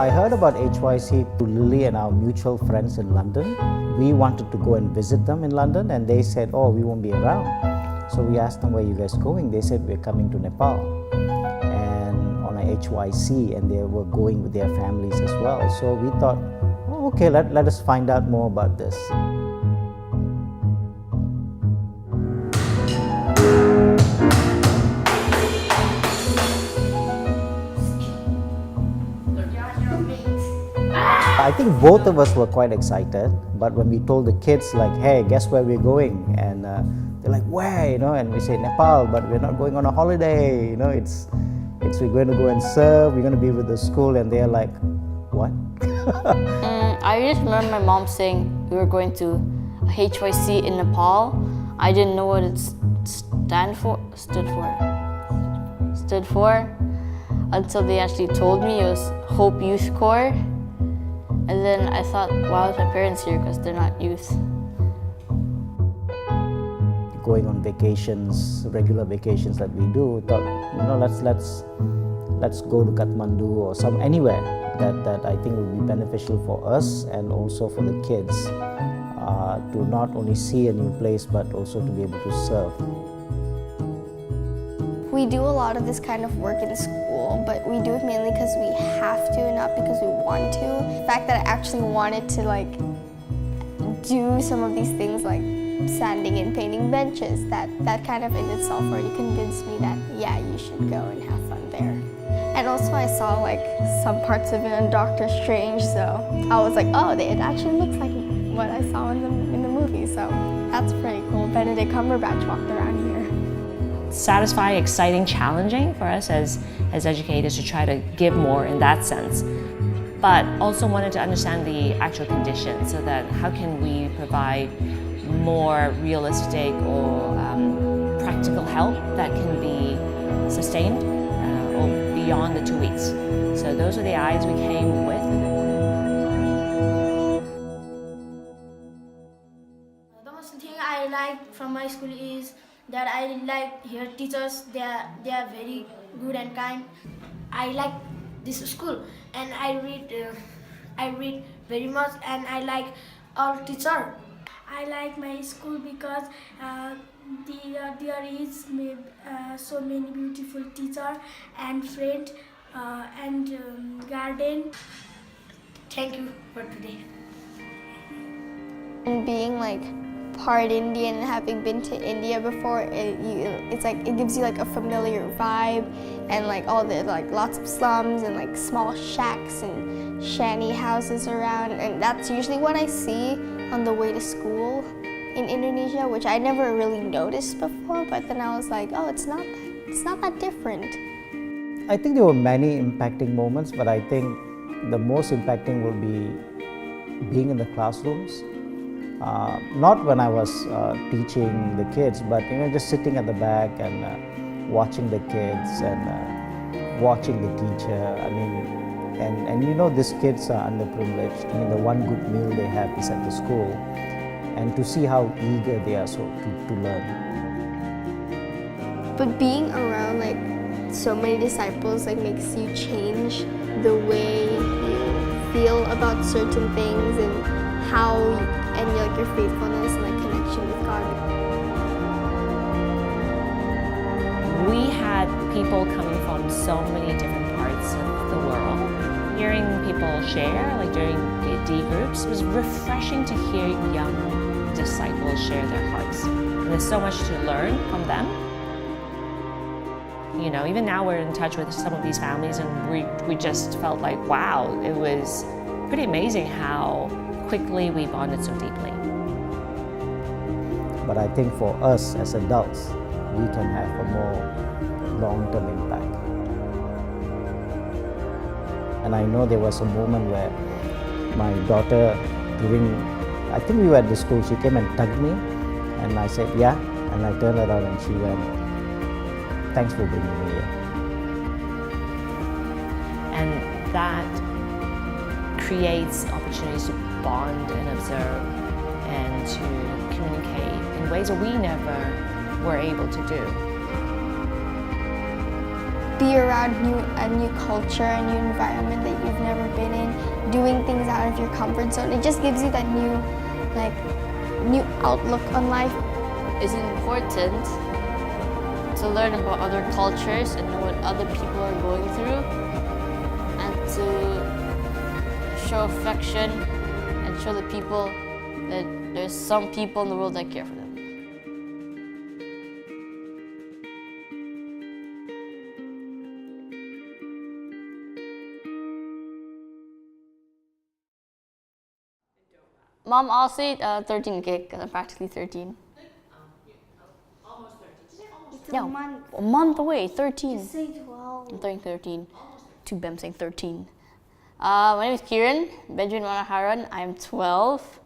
heard about HYC through Lily and our mutual friends in London. We wanted to go and visit them in London, and they said, oh, we won't be around. So we asked them, where are you guys going? They said, we're coming to Nepal and on a HYC, and they were going with their families as well. So we thought, oh, okay, let us find out more about this. I think both of us were quite excited, but when we told the kids, like, hey, guess where we're going? And they're like, where? You know, and we say Nepal, but we're not going on a holiday. You know, it's we're going to go and serve. We're going to be with the school, and they're like, what? I just remember my mom saying we were going to a HYC in Nepal. I didn't know what it stood for until they actually told me it was Hope Youth Corps. And then I thought, why was my parents here? Because they're not youth. Going on vacations, regular vacations that we do, thought, you know, let's go to Kathmandu or anywhere that I think will be beneficial for us and also for the kids to not only see a new place but also to be able to serve. We do a lot of this kind of work in school, but we do it mainly because we have to, not because we want to. The fact that I actually wanted to do some of these things like sanding and painting benches, that kind of in itself already convinced me that, yeah, you should go and have fun there. And also I saw some parts of it on Doctor Strange, so I was like, oh, it actually looks like what I saw in the movie, so that's pretty cool. Benedict Cumberbatch walked around here. Satisfying, exciting, challenging for us as educators to try to give more in that sense. But also wanted to understand the actual conditions, so that how can we provide more realistic or practical help that can be sustained or beyond the 2 weeks. So those are the eyes we came with. The most thing I like from my school is that I like here teachers. They are very good and kind. I like this school, and I read very much, and I like all teacher. I like my school because there is so many beautiful teacher and friend and garden. Thank you for today. And being part Indian and having been to India before, it gives you a familiar vibe, and all the lots of slums and small shacks and shanty houses around, and that's usually what I see on the way to school in Indonesia, which I never really noticed before, but then I was like, oh, it's not that different. I think there were many impacting moments, but I think the most impacting will be being in the classrooms. Not when I was teaching the kids, but just sitting at the back and watching the kids and watching the teacher. I mean, and these kids are underprivileged. I mean, the one good meal they have is at the school, and to see how eager they are to learn. But being around so many disciples makes you change the way you feel about certain things and how your faithfulness and connection with God. We had people coming from so many different parts of the world. Hearing people share, during the D groups, it was refreshing to hear young disciples share their hearts. And there's so much to learn from them. Even now we're in touch with some of these families, and we just felt like, wow, it was pretty amazing how quickly we bonded so deeply. But I think for us as adults, we can have a more long-term impact. And I know there was a moment where my daughter, I think we were at the school, she came and tugged me, and I said, yeah, And I turned around and she went, "Thanks for bringing me here." And that creates opportunities to bond and observe and to communicate in ways that we never were able to do. Be around a new culture, a new environment that you've never been in, doing things out of your comfort zone. It just gives you that new outlook on life. It's important to learn about other cultures and know what other people are going through, and to show affection and show the people that there's some people in the world that care for them. Mom, I'll say 13 gig because I'm practically 13. Almost 13. It's Yeah, a month. a month away, 13. Just say 12. I'm turning 13. Too bad I'm saying 13. My name is Kieran Benjamin Manaharan. I'm 12.